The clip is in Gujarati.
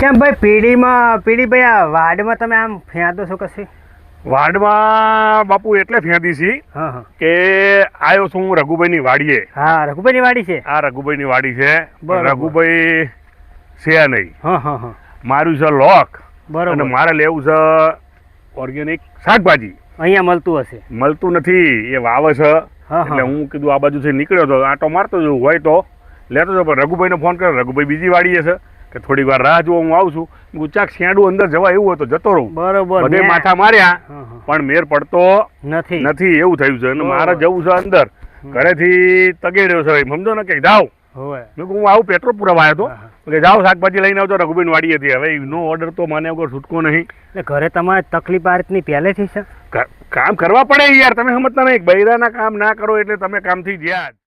કેમ ભાઈ પીડી ભાઈ આ વાડમાં તમે આમ ફેંદો છો કશી? વાડમાં બાપુ એટલે ફેંદી છી હા હા કે આવ્યો છું હું રઘુભાઈની વાડીએ. હા રઘુભાઈની વાડી છે. આ રઘુભાઈની વાડી છે. બરાબર. રઘુભાઈ છે નહીં, હા હા હા મારું છે લોક બરોબર. અને મારે લેવું છે ઓર્ગેનિક શાકભાજી. અહીંયા મળતું હશે. મળતું નથી, એ વાવે છે. હા એટલે હા હું કીધું આ બાજુથી નીકળ્યો તો આટો મારતો જવું હોય તો લેતો જાઉં. પણ રઘુભાઈને ફોન કર્યો, રઘુભાઈ બીજી વાડીએ છે કે થોડીક વાર રાહ જુઓ, હું આવું છું. ચાક શેડું અંદર જવા એવું હોય તો જતો રહું. બરોબર. બધે મેં- માથા માર્યા હા, હા. પણ મેર પડતો નથી. નથી, એવું થયું છે. અને બરોબર. મારે જવું છે અંદર, ઘરેથી તગેડ્યો છે સમજો ને કે જાઓ. હોય. મેં કીધું હું આવું પેટ્રોલ પુરાવા આવ્યો હા, હતો કે જાઓ શાકભાજી લઈને આવજો રઘુભાઈ વાડી હતી. હવે નો ઓર્ડર તો મને વગર છૂટકો નહીં. એટલે ઘરે તમારે તકલીફ આ રીતની પહેલેથી છે? કામ કરવા પડે યાર, તમે સમજતા નહીં. બૈરાના કામ ના કરો એટલે તમે કામથી જ્યાં